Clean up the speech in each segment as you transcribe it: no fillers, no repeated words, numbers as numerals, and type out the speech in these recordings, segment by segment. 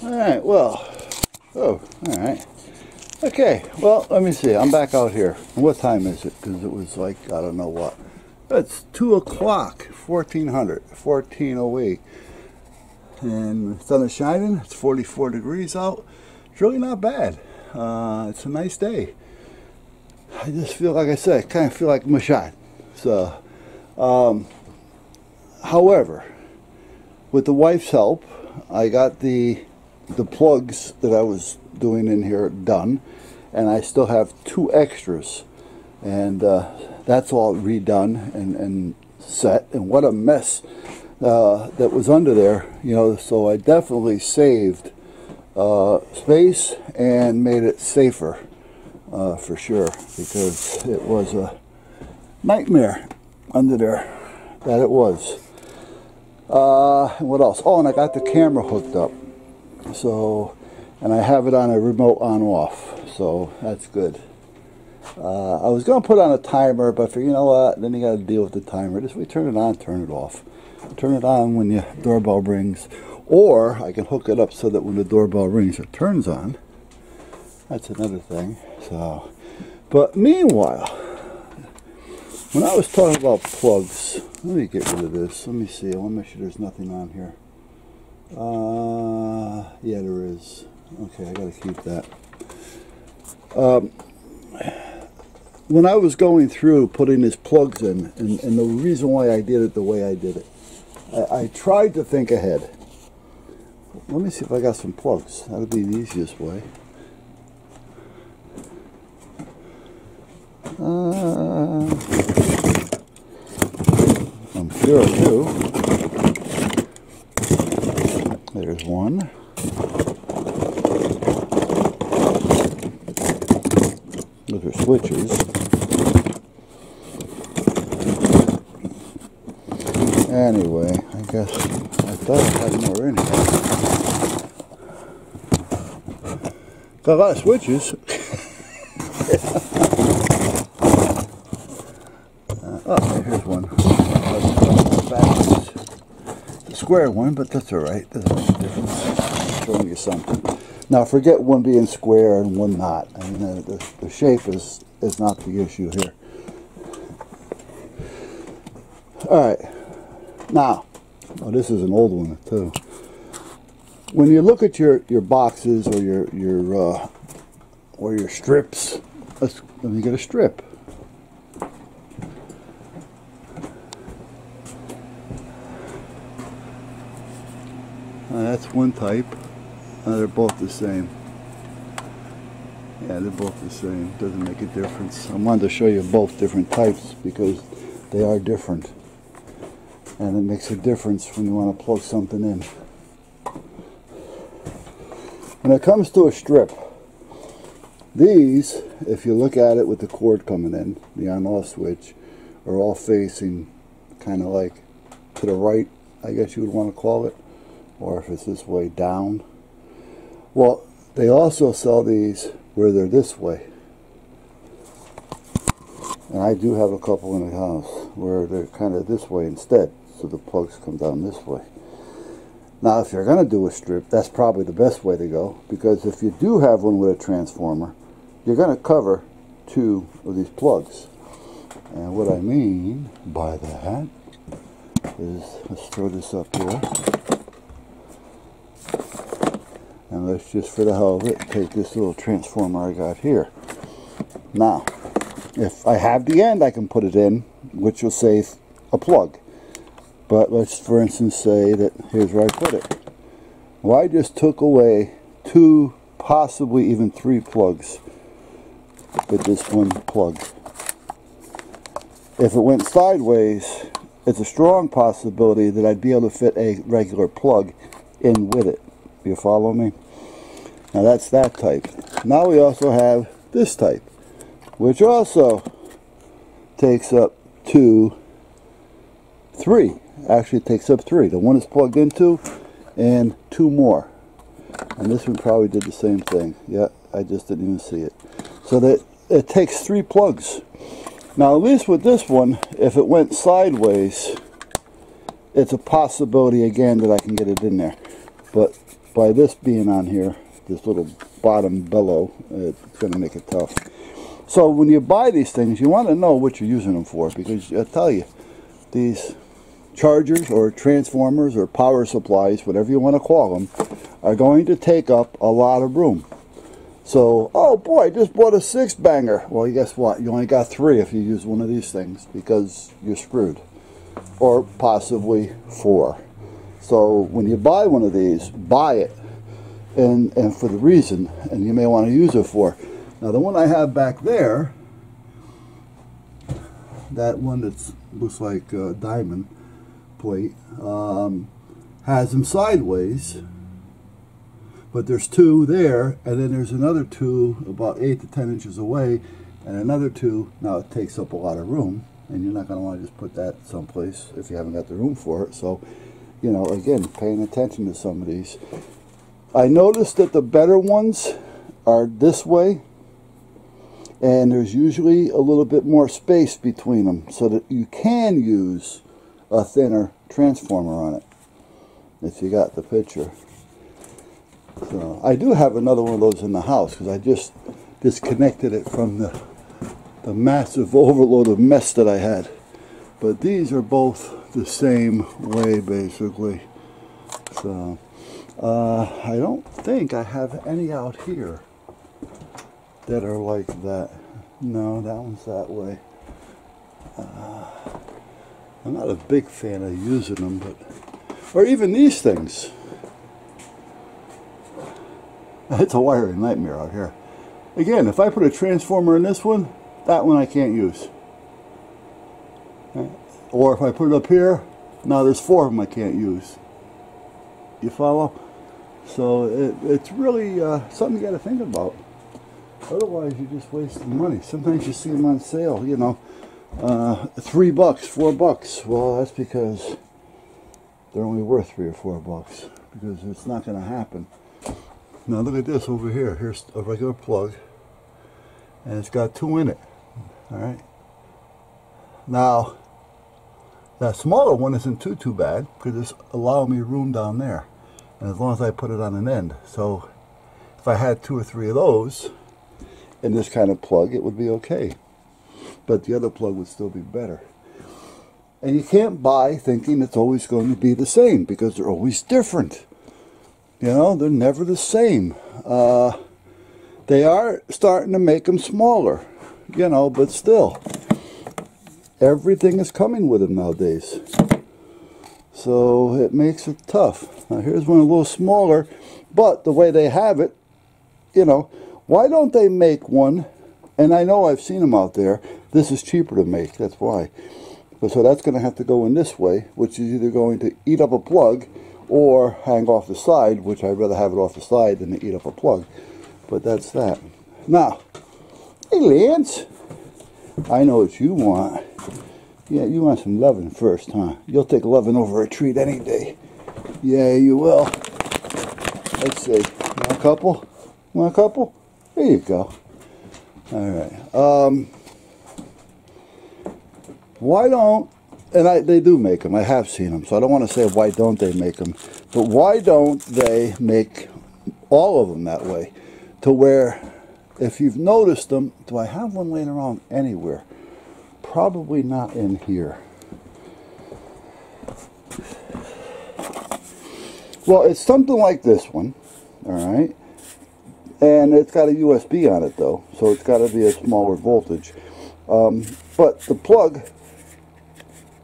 Alright, well, alright. Okay, well, let me see. I'm back out here. What time is it? Because it was like, I don't know what. It's 2 o'clock, 1408. And the sun is shining. It's 44 degrees out. It's really not bad. It's a nice day. I just feel, like I said, I kind of feel like Mashad. So, however, with the wife's help, I got the plugs that I was doing in here done, and I still have 2 extras, and that's all redone and set. And what a mess that was under there, you know. So I definitely saved space and made it safer for sure, because it was a nightmare under there, that it was. What else? Oh, and I got the camera hooked up. So, and I have it on a remote on-off, so that's good. I was going to put on a timer, but for, you know what, then you got to deal with the timer. Just we turn it on, turn it off. Turn it on when the doorbell rings, or I can hook it up so that when the doorbell rings, it turns on. That's another thing. So, but meanwhile, when I was talking about plugs, let me get rid of this. Let me see. I want to make sure there's nothing on here. Yeah, there is. Okay, I gotta keep that. When I was going through putting these plugs in, and the reason why I did it the way I did it, I tried to think ahead. Let me see if I got some plugs. That'll be the easiest way. I'm sure I do. There's one. Those are switches. Anyway, I guess I thought I had more in here. Got a lot of switches. Oh, here's one. It's a square one, but that's alright. Doesn't make a difference. I'm showing you something. Now, forget one being square and one not. I mean, the shape is not the issue here. Alright. Now, oh, this is an old one too. When you look at your boxes or your strips, let me get a strip. That's one type. They're both the same. Yeah, they're both the same. Doesn't make a difference. I wanted to show you both different types because they are different. And it makes a difference when you want to plug something in. When it comes to a strip, these, if you look at it with the cord coming in, the on-off switch, are all facing kind of like to the right, I guess you would want to call it, or if it's this way, down. Well, they also sell these where they're this way. And I do have a couple in the house where they're kind of this way instead, so the plugs come down this way. Now, if you're going to do a strip, that's probably the best way to go, because if you do have one with a transformer, you're going to cover 2 of these plugs. And what I mean by that is, let's throw this up here. And let's just, for the hell of it, take this little transformer I got here. Now, if I have the end, I can put it in, which will save a plug. But let's, for instance, say that here's where I put it. Well, I just took away 2, possibly even 3 plugs with this one plug. If it went sideways, it's a strong possibility that I'd be able to fit a regular plug in with it. You follow me? Now that's that type. Now we also have this type, which also takes up 2, 3. Actually, it takes up 3. The one is plugged into, and 2 more. And this one probably did the same thing. Yeah, I just didn't even see it. So that it takes 3 plugs. Now, at least with this one, if it went sideways, it's a possibility again that I can get it in there. But by this being on here, this little bottom bellow, it's going to make it tough. So when you buy these things, you want to know what you're using them for, because I tell you, these chargers or transformers or power supplies, whatever you want to call them, are going to take up a lot of room. So, oh boy, I just bought a 6-banger. Well, guess what? You only got 3 if you use one of these things, because you're screwed. Or possibly 4. So when you buy one of these, buy it. And for the reason, and you may want to use it for. Now the one I have back there, that one that looks like a diamond plate, has them sideways, but there's 2 there, and then there's another 2 about 8 to 10 inches away, and another 2. Now it takes up a lot of room, and you're not going to want to just put that someplace if you haven't got the room for it. So, you know, again, paying attention to some of these. I noticed that the better ones are this way, and there's usually a little bit more space between them so that you can use a thinner transformer on it, if you got the picture. So I do have another one of those in the house, because I just disconnected it from the massive overload of mess that I had. But these are both the same way, basically. So I don't think I have any out here that are like that. No, that one's that way. I'm not a big fan of using them, but, or even these things. It's a wiring nightmare out here. Again, if I put a transformer in this one, that one I can't use. Or if I put it up here, now there's 4 of them I can't use. You follow? So it's really something you got to think about. Otherwise, you're just wasting money. Sometimes you see them on sale, you know, $3, $4. Well, that's because they're only worth $3 or $4, because it's not going to happen. Now look at this over here. Here's a regular plug, and it's got 2 in it. All right. Now that smaller one isn't too bad, because it's allowing me room down there, and as long as I put it on an end. So if I had 2 or 3 of those in this kind of plug, it would be okay, but the other plug would still be better. And you can't buy thinking it's always going to be the same, because they're always different. You know, they're never the same. They are starting to make them smaller, you know, but still, everything is coming with them nowadays. So it makes it tough. Now here's one a little smaller, but the way they have it, you know, why don't they make one? And I know I've seen them out there. This is cheaper to make, that's why. But so that's going to have to go in this way, which is either going to eat up a plug or hang off the side, which I'd rather have it off the side than to eat up a plug. But that's that. Now, hey Lance, I know what you want. Yeah, you want some loving first, huh? You'll take loving over a treat any day. Yeah, you will. Let's see. Want a couple? Want a couple? There you go. All right. Why don't, and they do make them, I have seen them, so I don't want to say why don't they make them, but why don't they make all of them that way, to where, if you've noticed them, do I have one laying around anywhere? Probably not in here. Well, it's something like this one, all right, and it's got a USB on it though, so it's got to be a smaller voltage, but the plug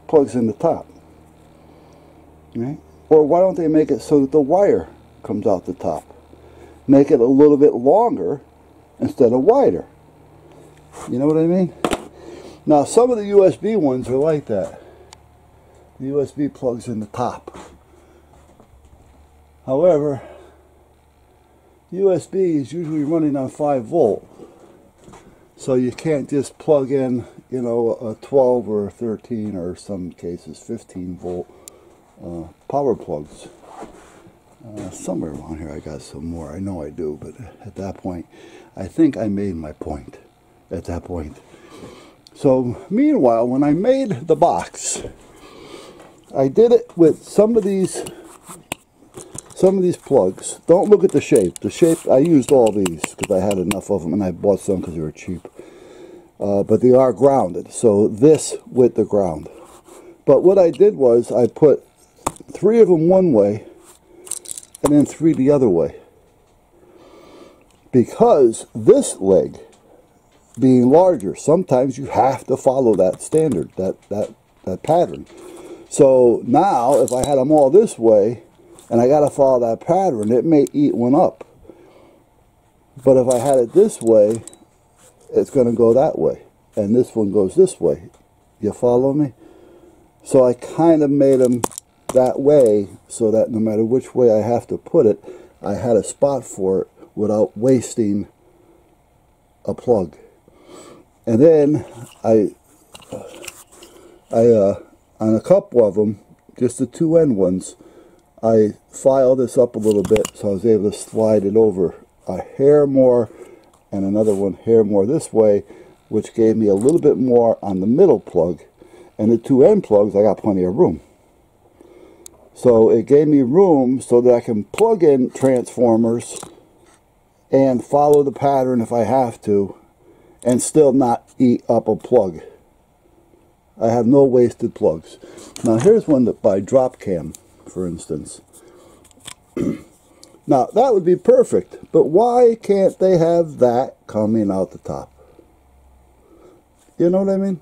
plugs in the top, right? Or why don't they make it so that the wire comes out the top? Make it a little bit longer instead of wider. You know what I mean? Now some of the USB ones are like that. The USB plugs in the top. However, USB is usually running on 5 volt. So you can't just plug in, you know, a 12 or a 13 or some cases 15 volt power plugs. Somewhere around here I got some more. I know I do, but at that point, I think I made my point at that point. So meanwhile, when I made the box, I did it with some of these some of these plugs, don't look at the shape. The shape, I used all these because I had enough of them, and I bought some because they were cheap. But they are grounded, so this with the ground. But what I did was I put 3 of them one way and then 3 the other way. Because this leg being larger, sometimes you have to follow that standard, that pattern. So now, if I had them all this way, and I got to follow that pattern, it may eat one up. But if I had it this way, it's going to go that way. And this one goes this way. You follow me? So I kind of made them that way so that no matter which way I have to put it, I had a spot for it without wasting a plug. And then on a couple of them, just the 2 end ones, I filed this up a little bit so I was able to slide it over a hair more and another one hair more this way, which gave me a little bit more on the middle plug. And the 2 end plugs, I got plenty of room. So it gave me room so that I can plug in transformers and follow the pattern if I have to, and still not eat up a plug. I have no wasted plugs. Now here's one that by Dropcam, for instance. Now that would be perfect, but why can't they have that coming out the top? You know what I mean?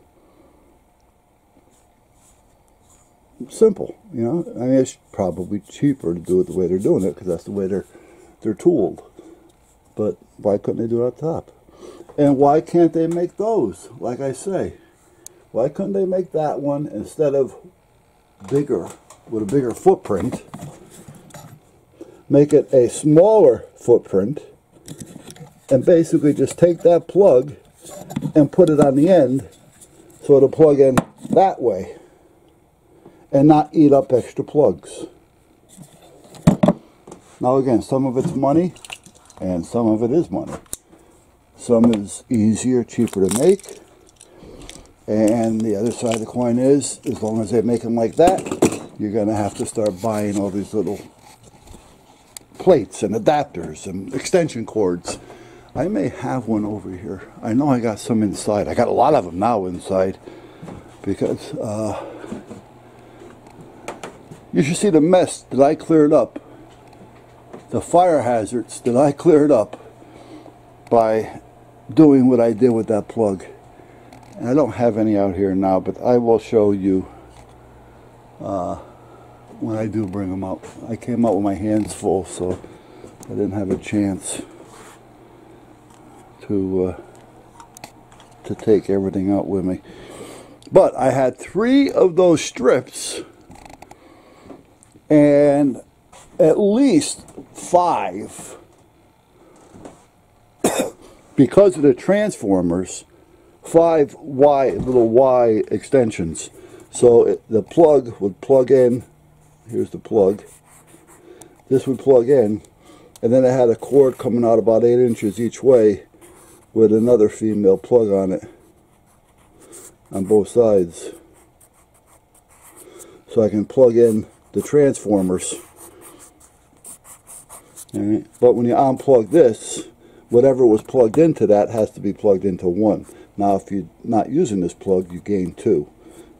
Simple, you know. I mean, it's probably cheaper to do it the way they're doing it because that's the way they're tooled. But why couldn't they do it at the top? And why can't they make those? Like I say, why couldn't they make that one instead of bigger, with a bigger footprint, make it a smaller footprint, and basically just take that plug and put it on the end so it'll plug in that way and not eat up extra plugs. Now again, some of it's money and some of it is money. Some is easier, cheaper to make, and the other side of the coin is, as long as they make them like that, you're going to have to start buying all these little plates and adapters and extension cords. I may have one over here. I know I got some inside. I got a lot of them now inside because you should see the mess that I cleared up, the fire hazards that I cleared up by doing what I did with that plug. And I don't have any out here now, but I will show you when I do bring them out. I came out with my hands full, so I didn't have a chance to take everything out with me. But I had 3 of those strips and at least 5 because of the transformers, 5 little Y extensions. So the plug would plug in. Here's the plug. This would plug in, and then it had a cord coming out about 8 inches each way with another female plug on it on both sides. So I can plug in the transformers. Alright. But when you unplug this, whatever was plugged into that has to be plugged into one. Now if you're not using this plug, you gain 2.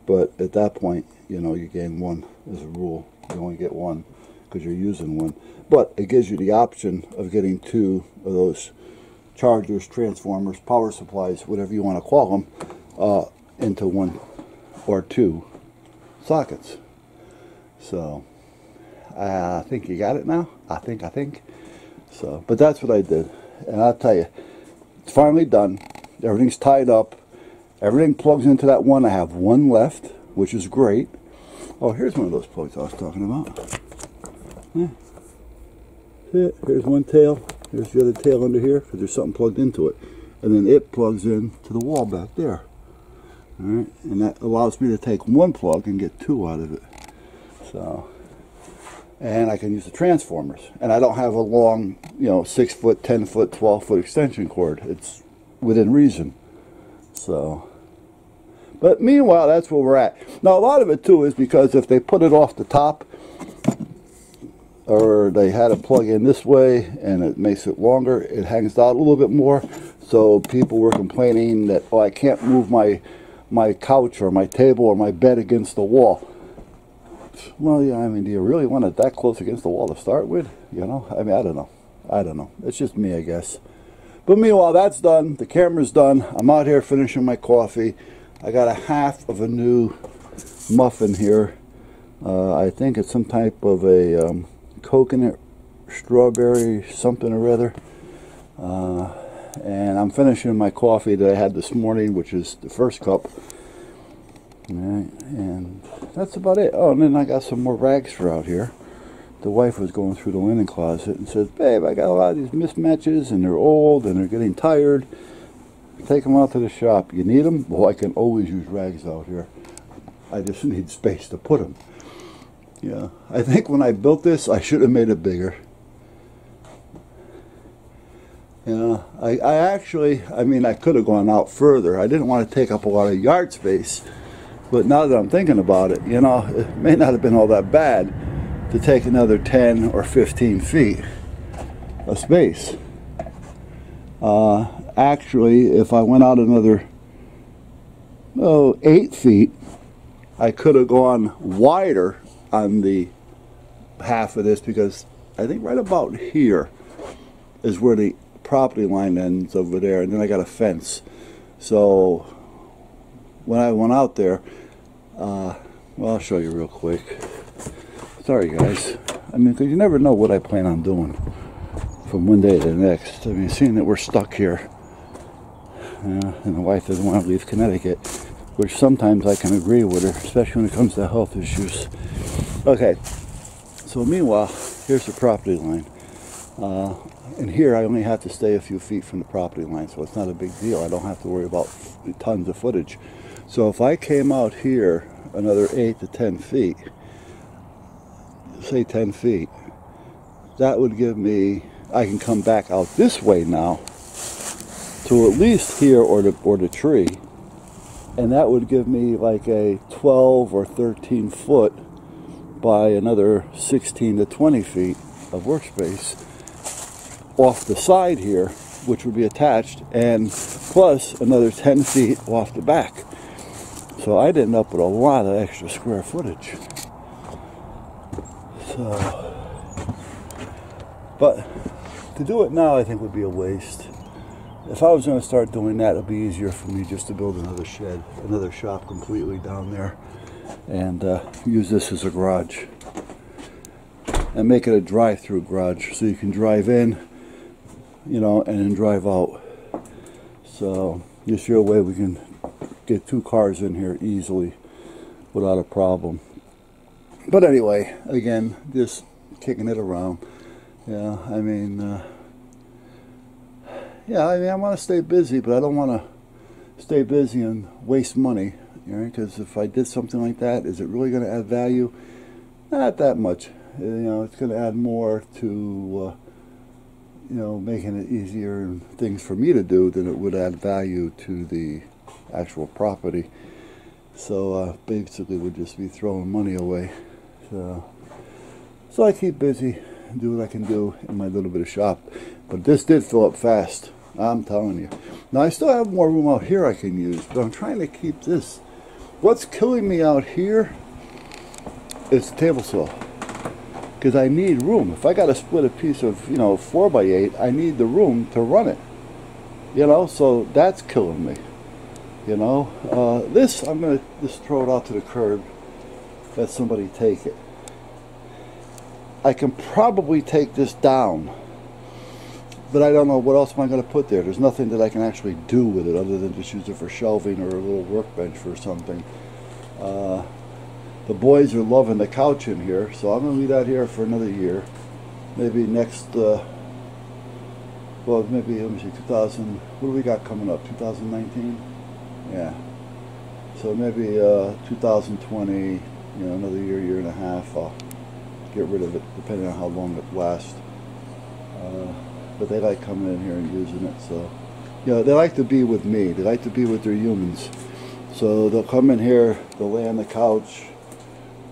But at that point, you know, you gain 1 as a rule. You only get 1 because you're using 1. But it gives you the option of getting 2 of those chargers, transformers, power supplies, whatever you want to call them, into 1 or 2 sockets. So I think you got it now. I think. So, but that's what I did. And I'll tell you, it's finally done. Everything's tied up. Everything plugs into that one. I have 1 left, which is great. Oh, here's one of those plugs I was talking about. Yeah. Here's one tail. Here's the other tail under here because there's something plugged into it. And then it plugs in to the wall back there. Alright, and that allows me to take 1 plug and get 2 out of it. So, and I can use the transformers. And I don't have a long, 6 foot, 10 foot, 12 foot extension cord. It's within reason. So, but meanwhile, that's where we're at. Now, a lot of it too is because if they put it off the top, or they had it plug in this way and it makes it longer. It hangs out a little bit more. So people were complaining that, oh, I can't move my couch or my table or my bed against the wall. Well, yeah, I mean, do you really want it that close against the wall to start with? You know, I mean, I don't know. I don't know. It's just me, I guess. But meanwhile, that's done. The camera's done. I'm out here finishing my coffee. I got a half of a new muffin here. I think it's some type of a coconut strawberry something or other. And I'm finishing my coffee that I had this morning, which is the first cup. All right, and that's about it. Oh, and then I got some more rags for out here. The wife was going through the linen closet and says, babe, I got a lot of these mismatches and they're old and they're getting tired. Take them out to the shop. You need them? Well, I can always use rags out here. I just need space to put them. Yeah, I think when I built this, I should have made it bigger. You know, I actually, I mean, I could have gone out further. I didn't want to take up a lot of yard space. But now that I'm thinking about it, you know, it may not have been all that bad to take another 10 or 15 feet of space. Actually, if I went out another 8 feet, I could have gone wider on the half of this, because I think right about here is where the property line ends over there, and then I got a fence. So when I went out there, well, I'll show you real quick. Sorry guys, I mean, because you never know what I plan on doing from one day to the next. I mean, seeing that we're stuck here, and the wife doesn't want to leave Connecticut, which sometimes I can agree with her, especially when it comes to health issues. Okay, so meanwhile, here's the property line. And here I only have to stay a few feet from the property line, so it's not a big deal. I don't have to worry about tons of footage. So if I came out here another 8 to 10 feet, say 10 feet, that would give me, I can come back out this way now to at least here or the tree, and that would give me like a 12 or 13 foot by another 16 to 20 feet of workspace off the side here, which would be attached, and plus another 10 feet off the back. So I'd end up with a lot of extra square footage. So, but to do it now, I think would be a waste. If I was going to start doing that, it'd be easier for me just to build another shed, another shop completely down there, and use this as a garage, and make it a drive-through garage, so you can drive in, you know, and then drive out. So this your way we can get 2 cars in here easily without a problem. But anyway, again, just kicking it around. Yeah, I mean, I want to stay busy, but I don't want to stay busy and waste money. You know, because if I did something like that, is it really going to add value? Not that much. You know, it's going to add more to, you know, making it easier and things for me to do than it would add value to the actual property. So basically, would just be throwing money away. So I keep busy and do what I can do in my little bit of shop. But this did fill up fast, I'm telling you. Now I still have more room out here I can use, but I'm trying to keep this. What's killing me out here is the table saw, because I need room. If I got to split a piece of, you know, 4x8, I need the room to run it. You know, so that's killing me. You know, this, I'm going to just throw it out to the curb, let somebody take it. I can probably take this down, but I don't know what else am I going to put there. There's nothing that I can actually do with it other than just use it for shelving or a little workbench for something. The boys are loving the couch in here, so I'm going to leave that here for another year. Maybe next, well, maybe, let me see, 2000, what do we got coming up, 2019? Yeah. So maybe 2020, you know, another year, year and a half, I'll get rid of it, depending on how long it lasts. But they like coming in here and using it, so, you know, they like to be with me. They like to be with their humans. So they'll come in here, they'll lay on the couch,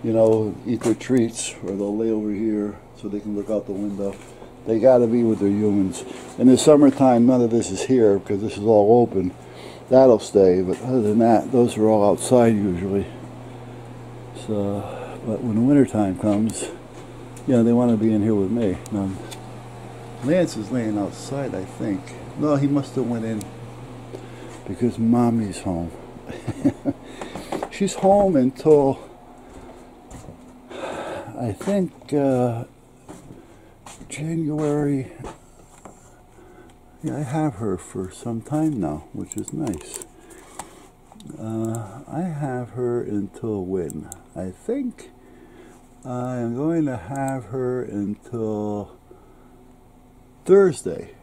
you know, eat their treats, or they'll lay over here so they can look out the window. They got to be with their humans. In the summertime, none of this is here because this is all open. That'll stay, but other than that, those are all outside usually. So, but when the wintertime comes, you know, they want to be in here with me. Now, Lance is laying outside, I think. No, he must have went in because Mommy's home. She's home until, I think, January. Yeah, I have her for some time now, which is nice. I have her until when? I think I'm going to have her until Thursday.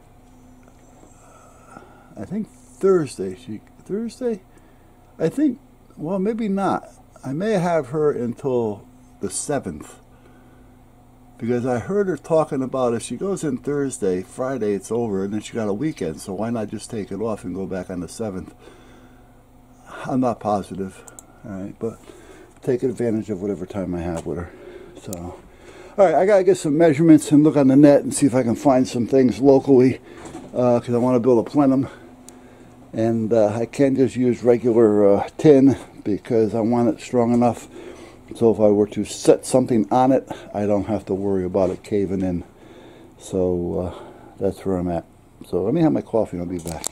I think Thursday. Thursday? I think, well, maybe not. I may have her until the 7th. Because I heard her talking about if she goes in Thursday, Friday it's over, and then she got a weekend, so why not just take it off and go back on the 7th? I'm not positive, alright, but taking advantage of whatever time I have with her. So, alright, I gotta get some measurements and look on the net and see if I can find some things locally, because I want to build a plenum, and I can't just use regular tin because I want it strong enough. So if I were to set something on it, I don't have to worry about it caving in. So that's where I'm at. So let me have my coffee and I'll be back.